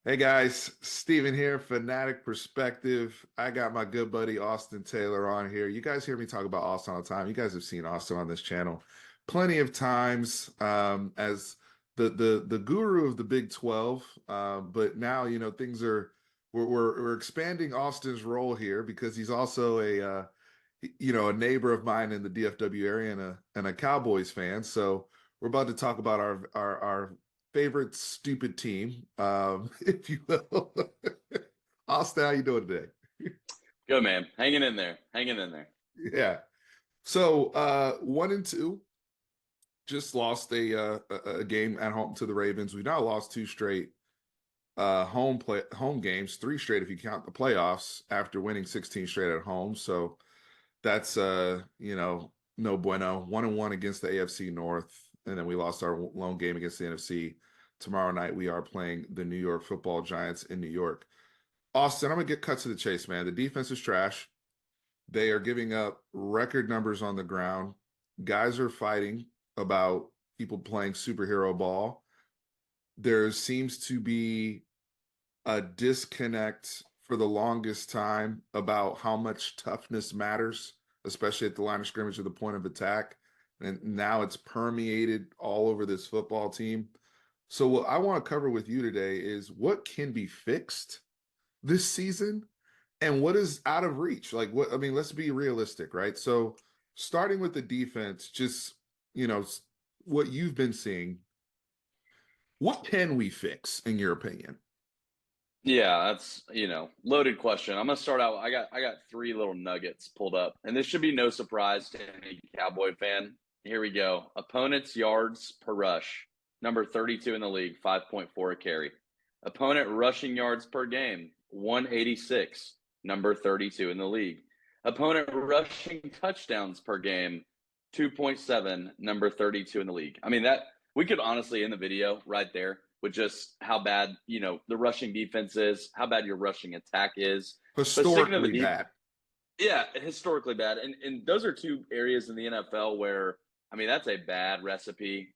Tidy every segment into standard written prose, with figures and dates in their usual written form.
Hey guys, Steven here, Fanatic Perspective. I got my good buddy Austin Taylor on here. You guys hear me talk about Austin all the time. You guys have seen Austin on this channel plenty of times as the guru of the Big 12. But now things are we're expanding Austin's role here because he's also a neighbor of mine in the DFW area and a Cowboys fan. So we're about to talk about our favorite stupid team, if you will. Austin, how you doing today? Good man, hanging in there, hanging in there. Yeah. So 1-2, just lost a game at home to the Ravens. We now lost two straight home games, three straight if you count the playoffs after winning 16 straight at home. So that's no bueno. 1-1 against the AFC North, and then we lost our lone game against the NFC. Tomorrow night we are playing the New York Football Giants in New York. Austin, I'm gonna get cut to the chase, man. The defense is trash. They are giving up record numbers on the ground. Guys are fighting about people playing superhero ball. There seems to be a disconnect for the longest time about how much toughness matters, especially at the line of scrimmage or the point of attack. And now it's permeated all over this football team. So what I want to cover with you today is what can be fixed this season and what is out of reach. Like what I mean, let's be realistic, right? So starting with the defense, just what you've been seeing, what can we fix in your opinion? Yeah, that's loaded question. I'm gonna start out. I got three little nuggets pulled up, and this should be no surprise to any Cowboy fan. Here we go. Opponents' yards per rush, number 32 in the league, 5.4 a carry. Opponent rushing yards per game, 186, number 32 in the league. Opponent rushing touchdowns per game, 2.7, number 32 in the league. I mean that we could honestly end the video right there with just how bad, the rushing defense is, how bad your rushing attack is. But sticking to the Historically deep, bad. yeah, historically bad. And those are two areas in the NFL where, I mean, that's a bad recipe.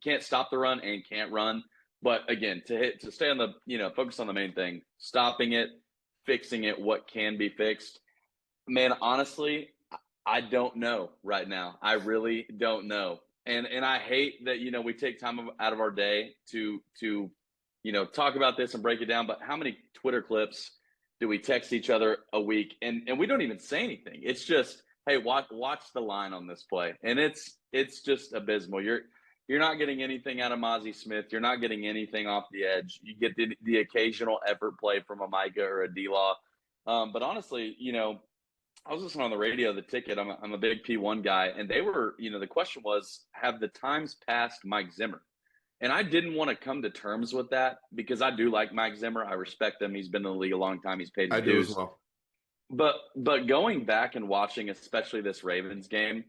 Can't stop the run and can't run. But again, to stay on the, focus on the main thing, stopping it, fixing it, what can be fixed. Man, honestly, I don't know right now. I really don't know. And I hate that we take time out of our day to talk about this and break it down. But how many Twitter clips do we text each other a week and we don't even say anything? It's just, hey, watch the line on this play, and it's just abysmal. You're not getting anything out of Mozzie Smith. You're not getting anything off the edge. You get the occasional effort play from a Micah or a D-Law. But honestly, I was listening on the radio, the ticket. I'm a big P1 guy, and they were, the question was, have the times passed Mike Zimmer? And I didn't want to come to terms with that because I do like Mike Zimmer. I respect him. He's been in the league a long time. He's paid his I do as dues. well. But going back and watching, especially this Ravens game,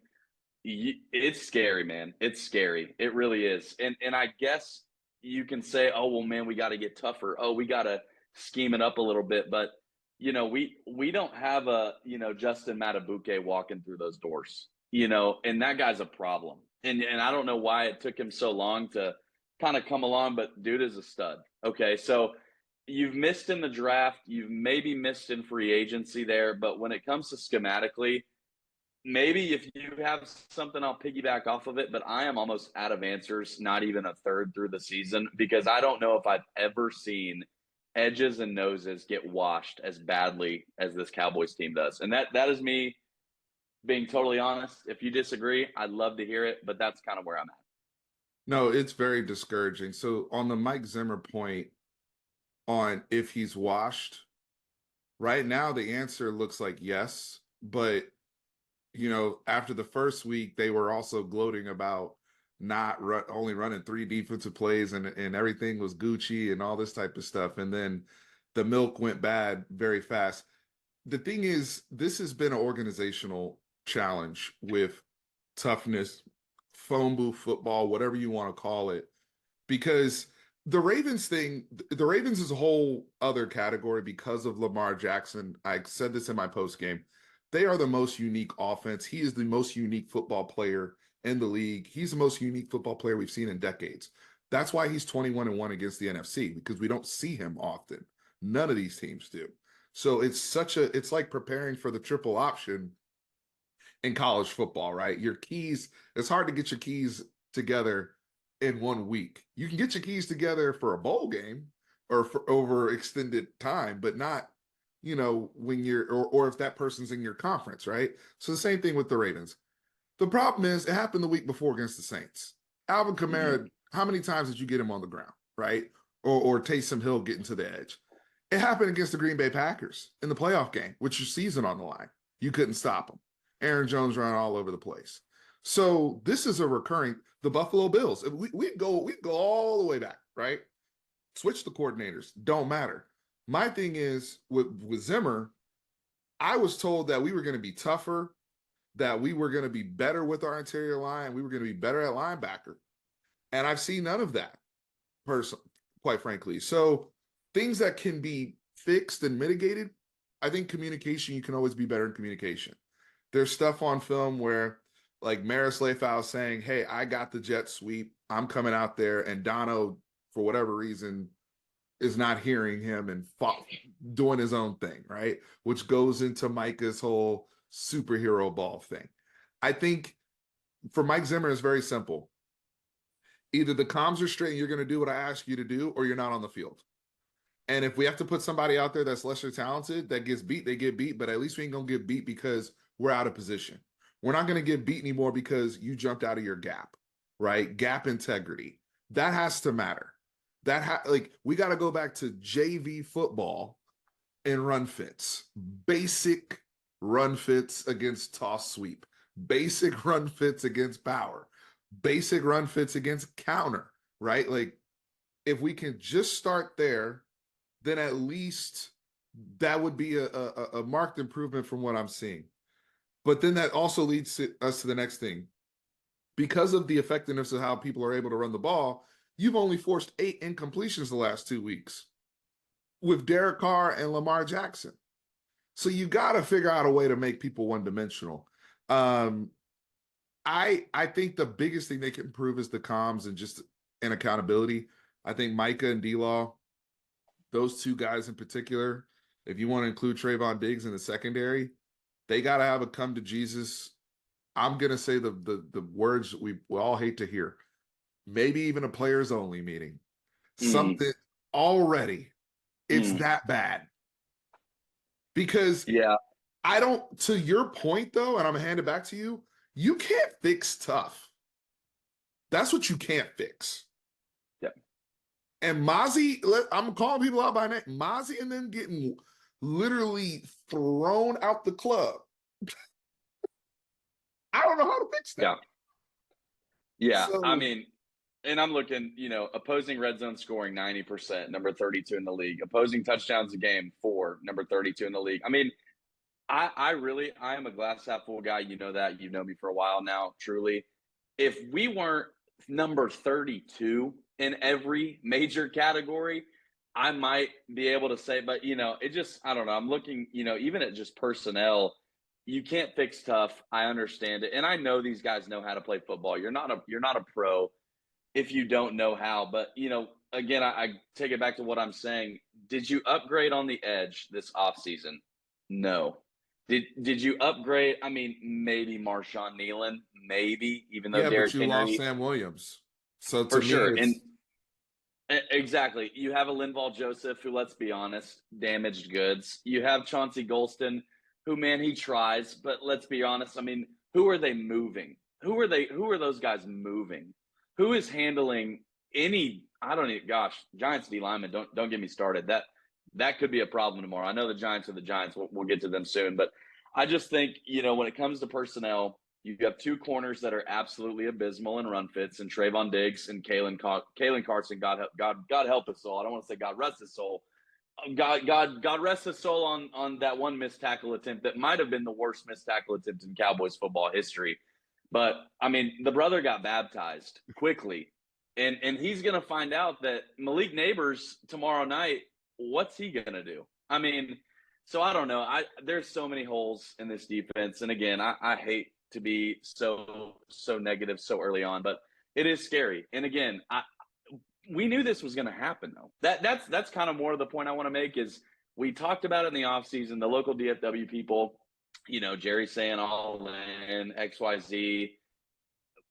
it's scary, man. It's scary. It really is. And I guess you can say, oh well, man, we got to get tougher. Oh, we got to scheme it up a little bit. But we don't have a Justin Matabuke walking through those doors. And that guy's a problem. And I don't know why it took him so long to kind of come along, but dude is a stud. Okay, so you've missed in the draft, you've maybe missed in free agency there, but when it comes to schematically, maybe if you have something, I'll piggyback off of it, but I am almost out of answers, not even a third through the season, because I don't know if I've ever seen edges and noses get washed as badly as this Cowboys team does. And that is me being totally honest. If you disagree, I'd love to hear it, but that's kind of where I'm at. No, it's very discouraging. So on the Mike Zimmer point on if he's washed, right now the answer looks like yes, but after the first week, they were also gloating about not only running three defensive plays and everything was Gucci and all this type of stuff. And then the milk went bad very fast. The thing is, this has been an organizational challenge with toughness, phone booth football, whatever you want to call it, because the Ravens is a whole other category because of Lamar Jackson. I said this in my post game. They are the most unique offense. He is the most unique football player in the league. He's the most unique football player we've seen in decades. That's why he's 21-1 against the NFC, because we don't see him often. None of these teams do. So it's like preparing for the triple option in college football, right? Your keys, it's hard to get your keys together in 1 week. You can get your keys together for a bowl game or for over extended time, but not, when or if that person's in your conference, right? So the same thing with the Ravens. The problem is it happened the week before against the Saints. Alvin Mhm. Kamara, how many times did you get him on the ground, right? Or Taysom Hill getting to the edge? It happened against the Green Bay Packers in the playoff game, with your season on the line. You couldn't stop them. Aaron Jones running all over the place. So this is a recurring. The Buffalo Bills. We'd go all the way back, right? Switch the coordinators. Don't matter. My thing is with Zimmer, I was told that we were going to be tougher, that we were going to be better with our interior line, we were going to be better at linebacker, and I've seen none of that, personally, quite frankly. So things that can be fixed and mitigated, I think communication, you can always be better in communication. There's stuff on film where, like, Maris Leifau saying, hey, I got the jet sweep, I'm coming out there, and Dono, for whatever reason, is not hearing him and doing his own thing, right? Which goes into Micah's whole superhero ball thing. I think for Mike Zimmer, it's very simple. Either the comms are straight and you're going to do what I ask you to do, or you're not on the field. And if we have to put somebody out there that's lesser talented that gets beat, they get beat. But at least we ain't going to get beat because we're out of position. We're not going to get beat anymore because you jumped out of your gap, right? Gap integrity. That has to matter. Like, we got to go back to JV football and run fits. Basic run fits against toss sweep. Basic run fits against power. Basic run fits against counter, right? Like, if we can just start there, then at least that would be a marked improvement from what I'm seeing. But then that also leads us to the next thing. Because of the effectiveness of how people are able to run the ball, you've only forced 8 incompletions the last 2 weeks with Derek Carr and Lamar Jackson. So you got to figure out a way to make people one dimensional. Um, I think the biggest thing they can improve is the comms and accountability. I think Micah and D-Law, those two guys in particular, if you want to include Trayvon Diggs in the secondary, they got to have a come to Jesus. I'm gonna say the words we all hate to hear. Maybe even a players only meeting. Mhm. Something already. It's Mhm. that bad because Yeah. I don't. To your point though, and I'm gonna hand it back to you. You can't fix tough. That's what you can't fix. Yeah. And Mozzie, I'm calling people out by name. Mozzie and them getting literally thrown out the club. I don't know how to fix that. Yeah. Yeah. I So mean, and I'm looking, opposing red zone scoring 90%, number 32 in the league. Opposing touchdowns a game, 4, number 32 in the league. I mean, I am a glass half full guy. You know that. You've known me for a while now, truly. If we weren't number 32 in every major category, I might be able to say, but it just, I don't know. I'm looking, even at just personnel, you can't fix tough. I understand it. And I know these guys know how to play football. You're not a pro if you don't know how. But again, I take it back to what I'm saying. Did you upgrade on the edge this offseason? No. Did you upgrade? I mean, maybe Marshawn Nealon, maybe, even though yeah, but Derrick you lost Henry, Sam Williams. So to for me, sure. And it's exactly, you have a Linval Joseph who, let's be honest, damaged goods. You have Chauncey Golston, who, man, he tries, but let's be honest. I mean, who are they moving? Who are those guys moving? Who is handling any? I don't even. Gosh, Giants D linemen. Don't get me started. That could be a problem tomorrow. I know the Giants are the Giants. We'll get to them soon, but I just think when it comes to personnel, you have 2 corners that are absolutely abysmal in run fits, and Trayvon Diggs and Kalen Carson. God help his soul. I don't want to say God rest his soul. God rest his soul on that one missed tackle attempt that might have been the worst missed tackle attempt in Cowboys football history. But I mean, the brother got baptized quickly, and he's gonna find out that Malik Neighbors tomorrow night. What's he gonna do? I mean, so I don't know. There's so many holes in this defense, and again, I hate to be so negative so early on, but it is scary. And again, we knew this was going to happen, though. That's kind of more of the point I want to make is we talked about it in the offseason, the local DFW people, Jerry saying all in XYZ.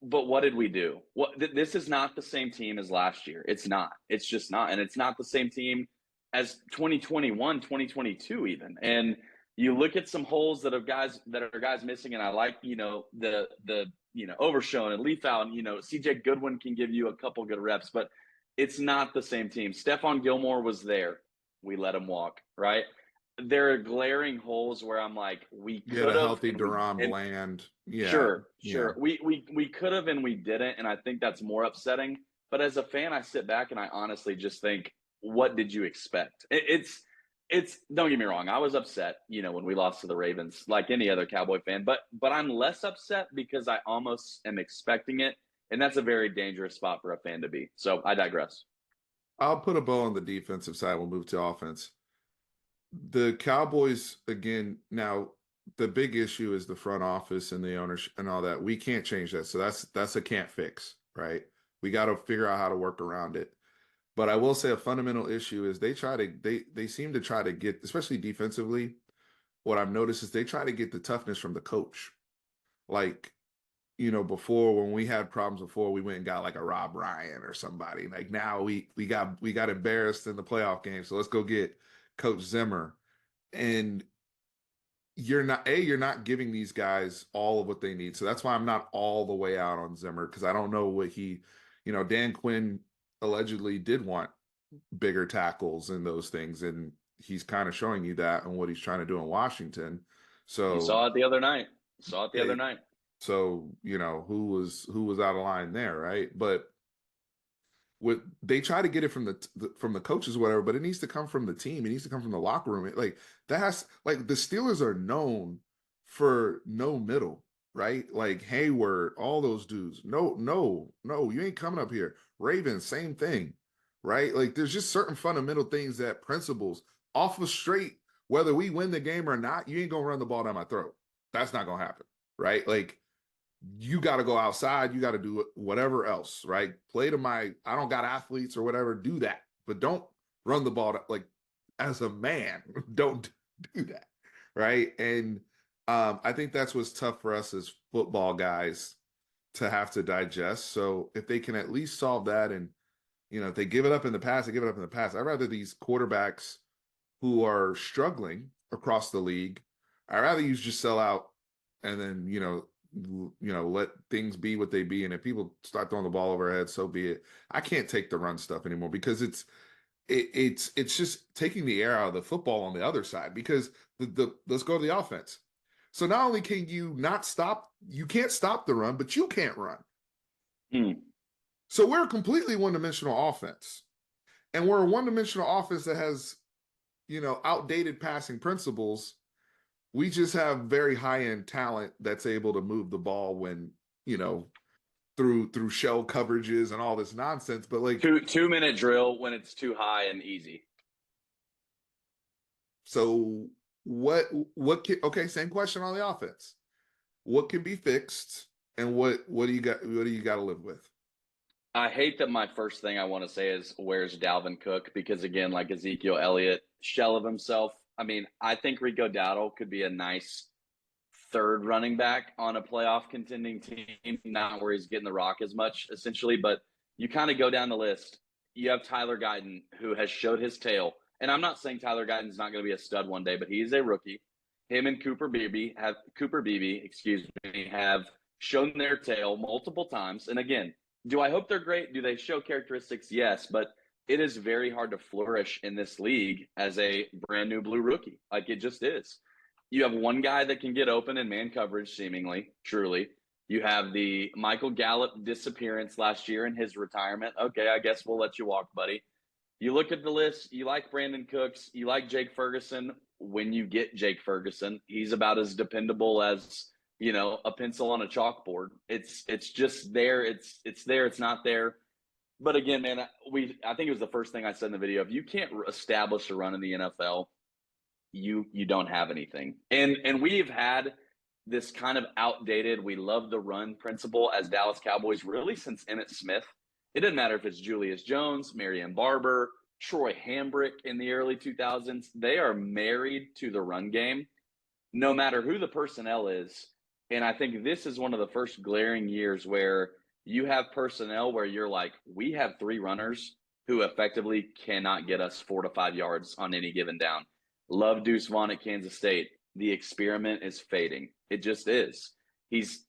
But what did we do? This is not the same team as last year. It's not. It's just not. And it's not the same team as 2021, 2022 even. And you look at some holes that are guys missing, and I like, the Overshown and Leaf out, and CJ Goodwin can give you a couple good reps, but it's not the same team. Stephon Gilmore was there. We let him walk, right? There are glaring holes where I'm like, we You had could a have. healthy Deron Bland. Yeah. Sure. Yeah. We could have and we didn't, and I think that's more upsetting. But as a fan, I sit back and I honestly just think, what did you expect? It's don't get me wrong, I was upset, when we lost to the Ravens, like any other Cowboy fan. But I'm less upset because I almost am expecting it, and that's a very dangerous spot for a fan to be. So I digress. I'll put a bow on the defensive side. We'll move to offense. The Cowboys, again, now the big issue is the front office and the ownership and all that. We can't change that. So that's a can't fix, right? We got to figure out how to work around it. But I will say a fundamental issue is they seem to try to get, especially defensively, what I've noticed is they try to get the toughness from the coach. Like, before when we had problems before, we went and got like a Rob Ryan or somebody. Like now we got embarrassed in the playoff game. So let's go get Coach Zimmer. And you're not giving these guys all of what they need. So that's why I'm not all the way out on Zimmer, because I don't know what Dan Quinn allegedly did want bigger tackles and those things, and he's kind of showing you that and what he's trying to do in Washington. So You saw it the other night. So who was out of line there, right? But they try to get it from the coaches or whatever, but it needs to come from the team. It needs to come from the locker room. The Steelers are known for no middle, right? Like Hayward, all those dudes. No, you ain't coming up here. Ravens, same thing, right? Like there's just certain fundamental things, that principles off of straight, whether we win the game or not, you ain't gonna run the ball down my throat. That's not gonna happen, right? Like you got to go outside. You got to do whatever else, right? Play to I don't got athletes or whatever. Do that, but don't run the ball. Like as a man, don't do that, right? And I think that's what's tough for us as football guys to have to digest. So if they can at least solve that, and if they give it up in the past, they give it up in the past. I'd rather these quarterbacks who are struggling across the league, I'd rather you just sell out and then let things be what they be. And if people start throwing the ball over our heads, so be it. I can't take the run stuff anymore, because it's just taking the air out of the football on the other side, because let's go to the offense. So not only can you can't stop the run, but you can't run. So we're a completely one-dimensional offense, and we're a one-dimensional offense that has, outdated passing principles. We just have very high-end talent that's able to move the ball when, through shell coverages and all this nonsense. But like 2-minute drill when it's too high and easy. So okay, same question on the offense. What can be fixed, and what do you got to live with? I hate that my first thing I want to say is, where's Dalvin Cook? Because again, like Ezekiel Elliott, shell of himself. I mean, I think Rico Dowdle could be a nice third running back on a playoff contending team, not where he's getting the rock as much, essentially. But you kind of go down the list. You have Tyler Guyton, who has showed his tail. And I'm not saying Tyler Guyton's not going to be a stud one day, but he's a rookie. Him and Cooper Beebe have shown their tail multiple times. And again, do I hope they're great? Do they show characteristics? Yes, but it is very hard to flourish in this league as a brand new blue rookie. Like it just is. You have one guy that can get open in man coverage, seemingly, truly. You have the Michael Gallup disappearance last year and his retirement. Okay, I guess we'll let you walk, buddy. You look at the list, you like Brandon Cooks, you like Jake Ferguson. When you get Jake Ferguson, he's about as dependable as, a pencil on a chalkboard. It's just there. It's there. It's not there. But again, man, I think it was the first thing I said in the video. If you can't establish a run in the NFL, you don't have anything. And we've had this kind of outdated, we love the run principle as Dallas Cowboys really since Emmitt Smith. It doesn't matter if it's Julius Jones, Marion Barber, Troy Hambrick in the early 2000s. They are married to the run game, no matter who the personnel is. And I think this is one of the first glaring years where you have personnel where you're like, we have three runners who effectively cannot get us 4 to 5 yards on any given down. Love Deuce Vaughn at Kansas State. The experiment is fading. It just is. He's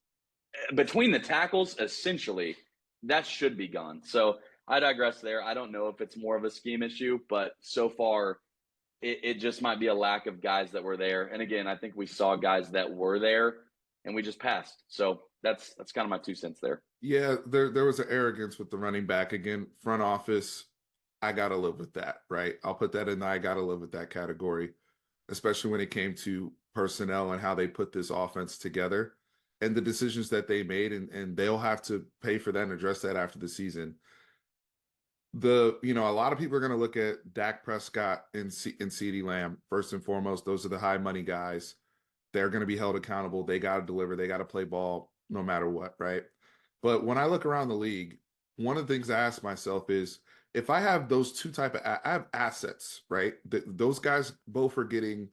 between the tackles, essentially, that should be gone. So I digress there. I don't know if it's more of a scheme issue, but so far it just might be a lack of guys that were there. And again, I think we saw guys that were there and we just passed. So that's kind of my 2 cents there. Yeah, there was an arrogance with the running back. Again, front office, I gotta live with that, right? I'll put that in the I gotta live with that category, especially when it came to personnel and how they put this offense together and the decisions that they made, and they'll have to pay for that and address that after the season. A lot of people are going to look at Dak Prescott and CeeDee Lamb first and foremost. Those are the high money guys. They're going to be held accountable. They got to deliver. They got to play ball no matter what, right? But when I look around the league, one of the things I ask myself is, if I have those two type of I have assets, right? Those guys both are getting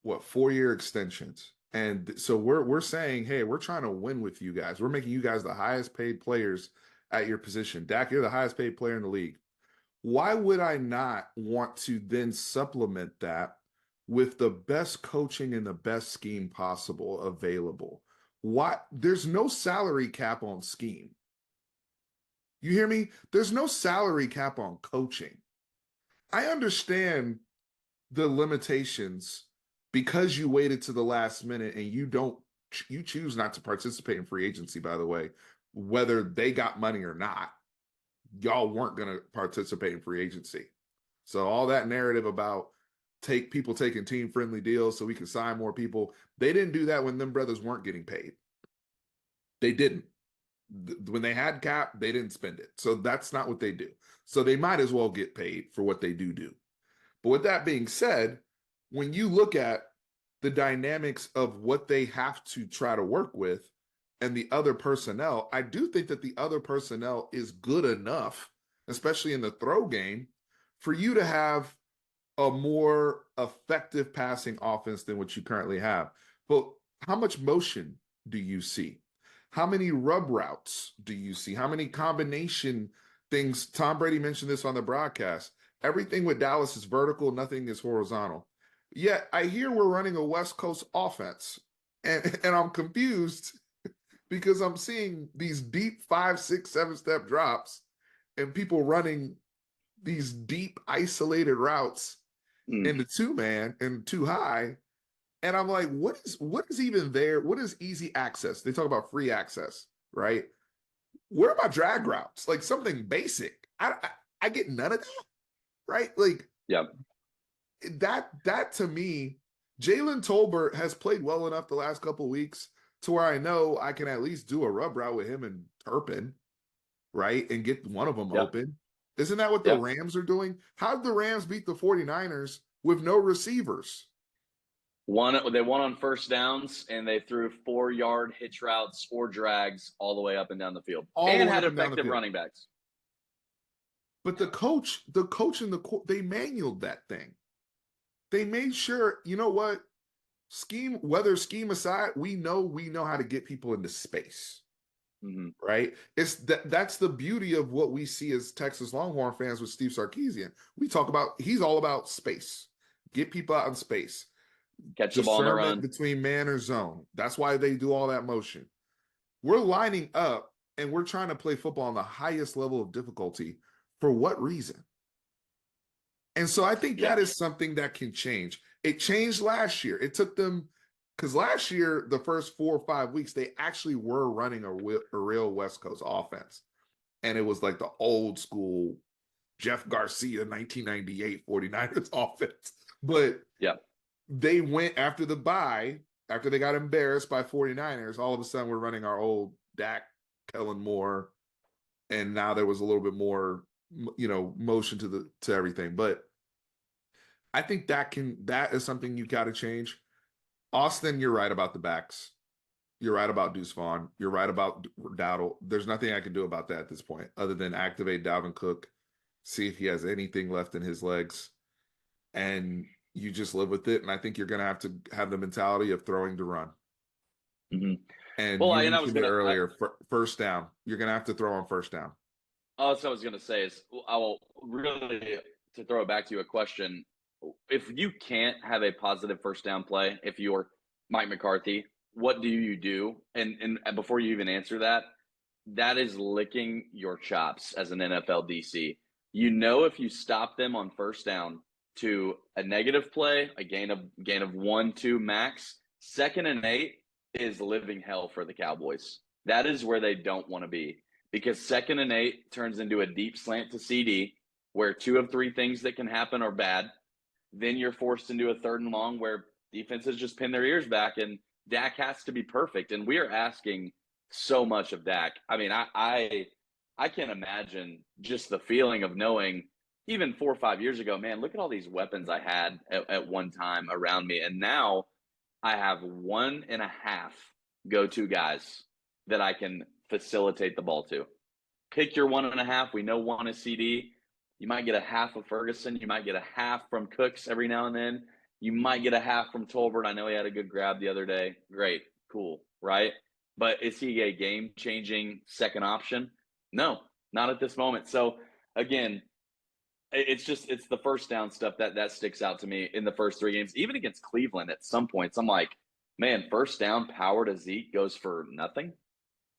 what 4-year extensions, and so we're saying, hey, we're trying to win with you guys. We're making you guys the highest paid players at your position. Dak, you're the highest paid player in the league. Why would I not want to then supplement that with the best coaching and the best scheme possible available? Why? There's no salary cap on scheme. You hear me? There's no salary cap on coaching. I understand the limitations because you waited to the last minute and you choose not to participate in free agency, by the way, whether they got money or not. Y'all weren't going to participate in free agency. So all that narrative about people taking team friendly deals so we can sign more people, they didn't do that when them brothers weren't getting paid. They didn't. When they had cap, they didn't spend it. So that's not what they do. So they might as well get paid for what they do. But with that being said, when you look at the dynamics of what they have to try to work with and the other personnel, I do think that the other personnel is good enough, especially in the throw game, for you to have a more effective passing offense than what you currently have. But how much motion do you see? How many rub routes do you see? How many combination things? Tom Brady mentioned this on the broadcast. Everything with Dallas is vertical, nothing is horizontal. Yet I hear we're running a West Coast offense, and I'm confused because I'm seeing these deep 5, 6, 7-step drops and people running these deep isolated routes in the 2-man and too high. And I'm like, what is even there? What is easy access? They talk about free access, right? Where are my drag routes? Like something basic. I get none of that, right? Like, yeah, that to me, Jalen Tolbert has played well enough the last couple of weeks to where I know I can at least do a rub route with him and Turpin, right? And get one of them yeah, open. Isn't that what the yeah. Rams are doing? How did the Rams beat the 49ers with no receivers? They won on first downs and they threw 4-yard hitch routes or drags all the way up and down the field All the and way had up and down the effective field. running backs. But the coach and they manualed that thing. They made sure, you know what? Scheme aside, we know how to get people into space. Mm-hmm. Right? That's the beauty of what we see as Texas Longhorn fans with Steve Sarkisian. We talk about he's all about space. Get people out in space. Catch the ball on the Discernment run. between man or zone. That's why they do all that motion. We're lining up and we're trying to play football on the highest level of difficulty. For what reason? And so I think Yeah, that is something that can change. It changed last year. It took them, because last year, the first 4 or 5 weeks, they actually were running a real West Coast offense. And it was like the old school Jeff Garcia 1998 49ers offense. But yeah, they went after the bye, after they got embarrassed by 49ers, all of a sudden we're running our old Dak, Kellen Moore, and now there was a little bit more, motion to everything. But I think that is something you got to change. Austin, you're right about the backs. You're right about Deuce Vaughn. You're right about Dowdle. There's nothing I can do about that at this point other than activate Dalvin Cook, see if he has anything left in his legs, and you just live with it. And I think you're going to have the mentality of throwing to run. Mm-hmm. And Well, you and I was mentioned it gonna, earlier, first down. You're going to have to throw on first down. that's what I was gonna say is I will really to throw it back to you a question. If you can't have a positive first down play, if you're Mike McCarthy, what do you do? And before you even answer that, that is licking your chops as an NFL DC. You know, if you stop them on first down to a negative play, a gain of 1, 2 max, 2nd and 8 is living hell for the Cowboys. That is where they don't want to be because 2nd and 8 turns into a deep slant to CD where 2 of 3 things that can happen are bad. Then you're forced into a 3rd and long where defenses just pin their ears back and Dak has to be perfect. And we are asking so much of Dak. I mean, I can't imagine just the feeling of knowing even 4 or 5 years ago, man, look at all these weapons I had at one time around me. And now I have 1.5 go-to guys that I can facilitate the ball to. Pick your 1.5. We know one is CD. You might get a half of Ferguson. You might get a half from Cooks every now and then. You might get a half from Tolbert. I know he had a good grab the other day. Great, cool, right? But is he a game-changing second option? No, not at this moment. So again, it's the first down stuff that sticks out to me in the first 3 games. Even against Cleveland, at some points, I'm like, man, first down power to Zeke goes for nothing.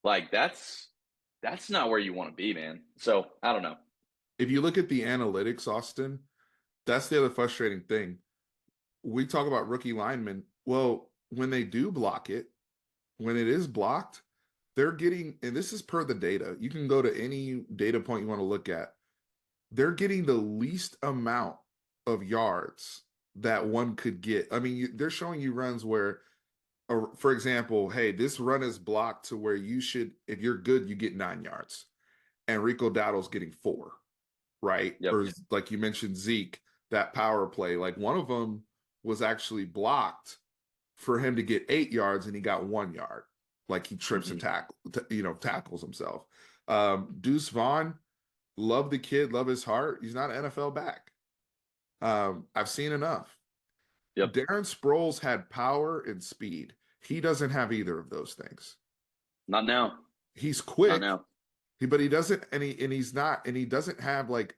Like that's not where you want to be, man. So I don't know. If you look at the analytics, Austin, that's the other frustrating thing. We talk about rookie linemen. Well, when they do block it, when it is blocked, they're getting, and this is per the data. You can go to any data point you want to look at. They're getting the least amount of yards that one could get. I mean, they're showing you runs where, for example, hey, this run is blocked to where you should, if you're good, you get 9 yards. And Rico Dowdle's getting 4, right? Yep. Or like you mentioned, Zeke, that power play. Like one of them was actually blocked for him to get 8 yards and he got 1 yard. Like he trips and tackles himself. Deuce Vaughn, love the kid, love his heart. He's not an NFL back. I've seen enough. Yep. Darren Sproles had power and speed. He doesn't have either of those things. Not now. He's Not quick, now. but he doesn't, and he's not, and he doesn't have like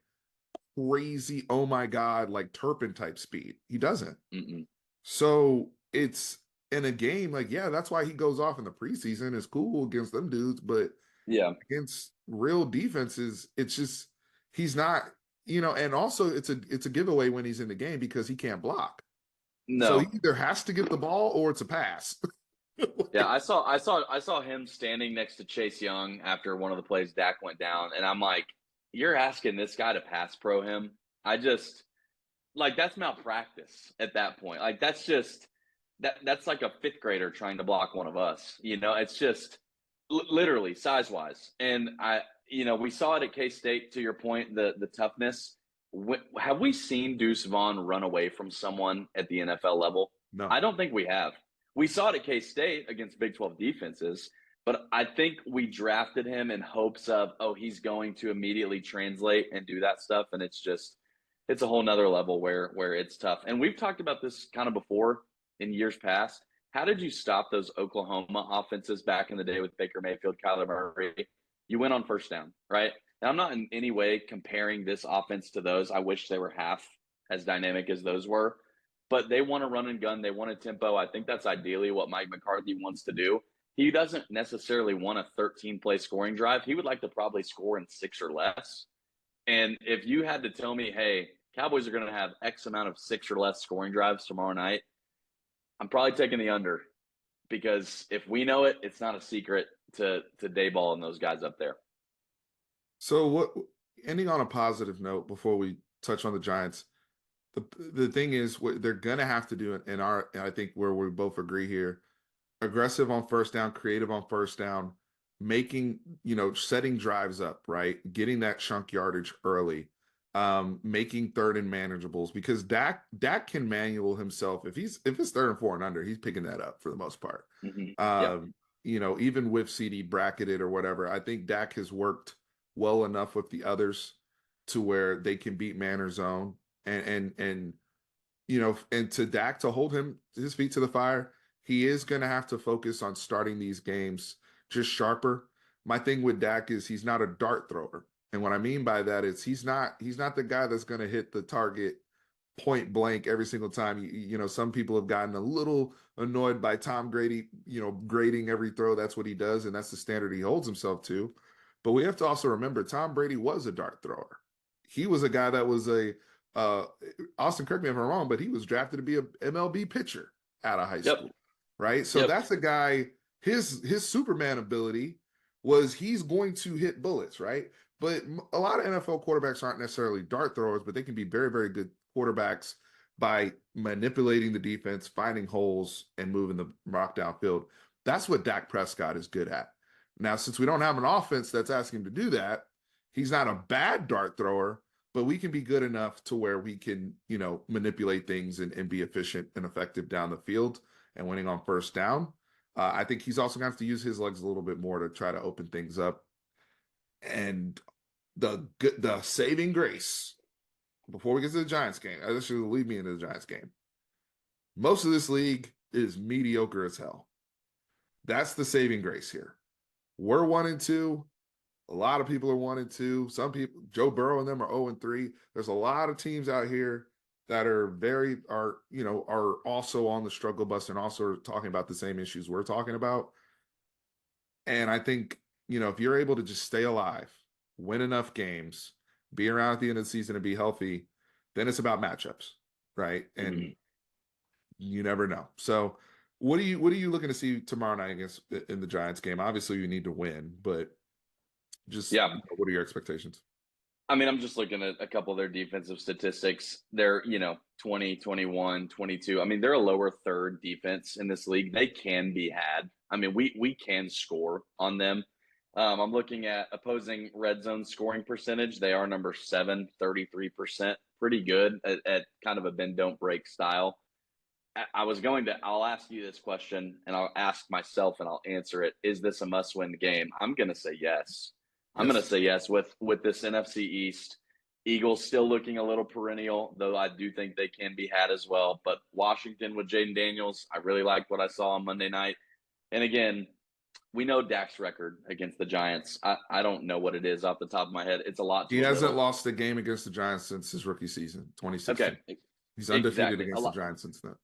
crazy, oh my God, like Turpin type speed. He doesn't. Mm-mm. So it's in a game, like, yeah, that's why he goes off in the preseason. It's cool against them dudes, but Yeah. against real defenses, it's just he's not, and also it's a giveaway when he's in the game because he can't block. So he No. either has to get the ball or it's a pass. Yeah, I saw him standing next to Chase Young after one of the plays Dak went down, and I'm like, you're asking this guy to pass pro him? I just like that's malpractice at that point. Like that's like a fifth grader trying to block one of us. It's just literally size wise. And we saw it at K State. To your point, the toughness. Have we seen Deuce Vaughn run away from someone at the NFL level? No. I don't think we have. We saw it at K State against Big 12 defenses, but I think we drafted him in hopes of, oh, he's going to immediately translate and do that stuff. And it's a whole nother level where it's tough. And we've talked about this kind of before in years past. How did you stop those Oklahoma offenses back in the day with Baker Mayfield, Kyler Murray? You went on first down, right? And I'm not in any way comparing this offense to those. I wish they were half as dynamic as those were, but they want to run and gun. They want a tempo. I think that's ideally what Mike McCarthy wants to do. He doesn't necessarily want a 13-play scoring drive. He would like to probably score in 6 or less. And if you had to tell me, hey, Cowboys are going to have X amount of 6 or less scoring drives tomorrow night, I'm probably taking the under because if we know it, it's not a secret to Dayball and those guys up there. So ending on a positive note before we touch on the Giants, the thing is what they're gonna have to do I think where we both agree here, aggressive on first down, creative on first down, making, setting drives up, right? Getting that chunk yardage early, making third and manageables because Dak can manual himself. If it's 3rd and 4 and under, he's picking that up for the most part. Mm-hmm. Um, Yeah. even with CD bracketed or whatever, I think Dak has worked well enough with the others to where they can beat man or zone. And to Dak to hold his feet to the fire, he is going to have to focus on starting these games just sharper. My thing with Dak is he's not a dart thrower. And what I mean by that is he's not the guy that's going to hit the target point blank every single time. Some people have gotten a little annoyed by Tom Brady, grading every throw. That's what he does, and that's the standard he holds himself to. But we have to also remember Tom Brady was a dart thrower. He was a guy that was uh, Austin, correct me if I'm wrong, but he was drafted to be a MLB pitcher out of high Yep. school, right? So Yep. that's a guy. His Superman ability was he's going to hit bullets, right? But a lot of NFL quarterbacks aren't necessarily dart throwers, but they can be very, very good quarterbacks by manipulating the defense, finding holes, and moving the rock downfield. That's what Dak Prescott is good at. Now, since we don't have an offense that's asking him to do that, he's not a bad dart thrower, but we can be good enough to where we can, manipulate things and be efficient and effective down the field and winning on first down. I think he's also going to have to use his legs a little bit more to try to open things up. And the saving grace before we get to the Giants game, this should lead me into the Giants game. Most of this league is mediocre as hell. That's the saving grace here. We're 1-2. A lot of people are 1-2. Some people, Joe Burrow and them are 0-3. There's a lot of teams out here that are also on the struggle bus and also talking about the same issues we're talking about. And I think, if you're able to just stay alive, win enough games, be around at the end of the season and be healthy, then it's about matchups, right? And you never know. So what are you looking to see tomorrow night in the Giants game? Obviously you need to win, but just Yeah. what are your expectations? I mean, I'm just looking at a couple of their defensive statistics. They're, 20, 21, 22. I mean, they're a lower third defense in this league. They can be had. I mean, we can score on them. I'm looking at opposing red zone scoring percentage. They are number 7, 33%. Pretty good at kind of a bend don't break style. I'll ask you this question and I'll ask myself and I'll answer it. Is this a must win game? I'm going to say yes. I'm going to Yes. say yes with this NFC East. Eagles still looking a little perennial, though I do think they can be had as well. But Washington with Jaden Daniels, I really liked what I saw on Monday night. And again, we know Dak's record against the Giants. I don't know what it is off the top of my head. It's a lot He to a hasn't little. lost a game against the Giants since his rookie season, 2016. Okay, He's undefeated exactly. against the Giants since then.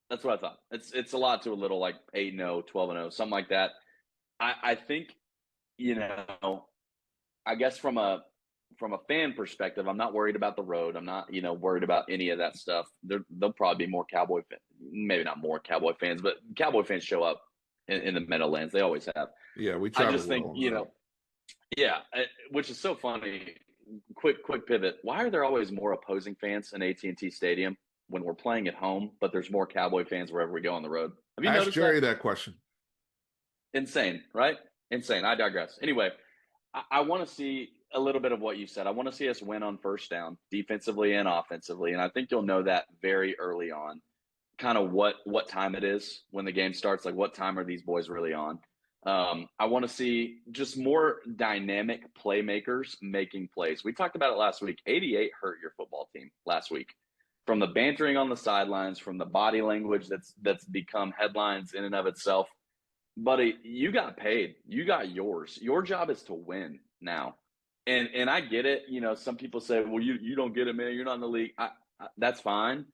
That's what I thought. It's a lot to a little, like 8-0, 12-0, something like that. I think, you know, I guess from a fan perspective, I'm not worried about the road. I'm not, worried about any of that stuff. There'll probably be more Cowboy fans, maybe not more Cowboy fans, but Cowboy fans show up in the Meadowlands. They always have. Yeah, we I travel just think, well on the road. yeah, which is so funny. Quick pivot. Why are there always more opposing fans in AT&T Stadium when we're playing at home, but there's more Cowboy fans wherever we go on the road? Have you Ask noticed that? Jerry that question. Insane, right? Insane. I digress. Anyway, I want to see a little bit of what you said. I want to see us win on first down, defensively and offensively, and I think you'll know that very early on. Kind of what time it is when the game starts. Like, what time are these boys really on? I want to see just more dynamic playmakers making plays. We talked about it last week. 88 hurt your football team last week. From the bantering on the sidelines, from the body language that's become headlines in and of itself. Buddy, you got paid. You got yours. Your job is to win now. And I get it. Some people say, well, you don't get it, man. You're not in the league. That's fine.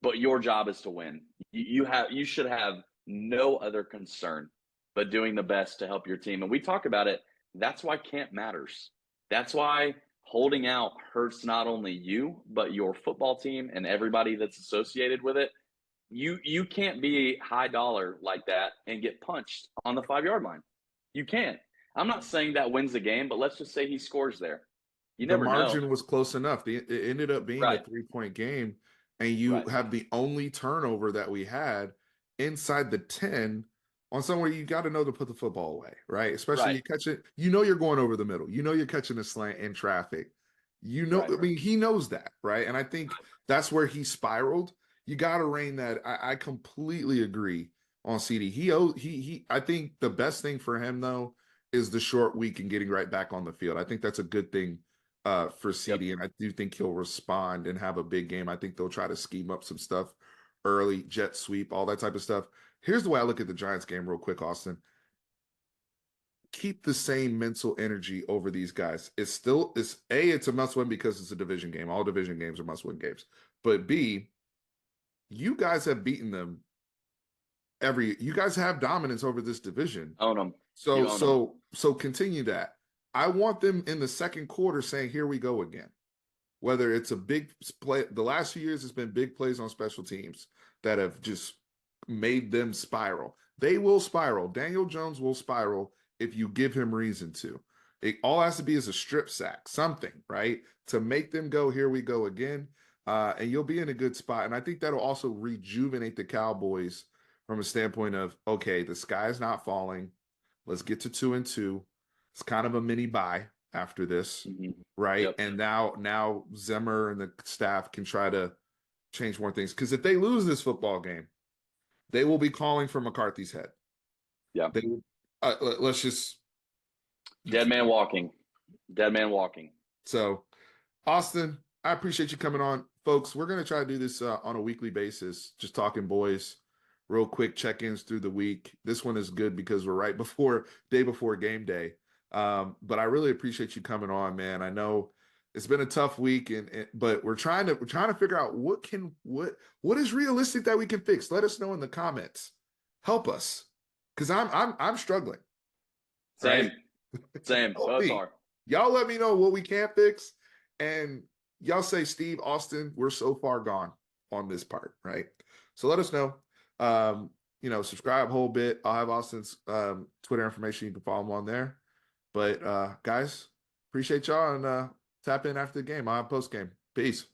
But your job is to win. You should have no other concern but doing the best to help your team. And we talk about it. That's why camp matters. That's why holding out hurts not only you, but your football team and everybody that's associated with it. You can't be high dollar like that and get punched on the 5-yard line. You can't. I'm not saying that wins the game, but let's just say he scores there. You The never know. margin was close enough. It ended up being a Right. 3-point game, and you Right. have the only turnover that we had inside the 10 on somewhere you got to know to put the football away, right? Especially Right. you catch it, you're going over the middle. You're catching a slant in traffic. Right. I mean, he knows that, right? And I think that's where he spiraled. You got to rein that. I completely agree on CD. He I think the best thing for him though is the short week and getting right back on the field. I think that's a good thing for Yep. CD, and I do think he'll respond and have a big game. I think they'll try to scheme up some stuff early, jet sweep, all that type of stuff. Here's the way I look at the Giants game real quick, Austin. Keep the same mental energy over these guys. It's a must win because it's a division game. All division games are must win games. But B, you guys have beaten them you guys have dominance over this division. Own them. You So own them. so continue that. I want them in the second quarter saying, here we go again. Whether it's a big play, the last few years it's been big plays on special teams that have just made them spiral. They will spiral. Daniel Jones will spiral if you give him reason to. It all has to be is a strip sack, something, right? To make them go, here we go again. And you'll be in a good spot. And I think that'll also rejuvenate the Cowboys from a standpoint of, okay, the sky's not falling. Let's get to 2-2. It's kind of a mini bye after this, Mm-hmm. right? Yep. And now Zimmer and the staff can try to change more things. Because if they lose this football game, they will be calling for McCarthy's head. Yeah. They let's just Dead man walking. Dead man walking. so Austin, I appreciate you coming on, folks. We're gonna try to do this on a weekly basis, just talking boys, real quick check-ins through the week. This one is good because we're right before day before game day. But I really appreciate you coming on, man. I know it's been a tough week, but we're trying to figure out what is realistic that we can fix. Let us know in the comments. Help us, because I'm struggling. Same. Right? Same. Help Both me. are. Y'all let me know what we can't fix, and y'all say, Steve, Austin, we're so far gone on this part, right? So let us know. Subscribe a whole bit. I'll have Austin's Twitter information. You can follow him on there. But guys, appreciate y'all and tap in after the game. I'll have post game. Peace.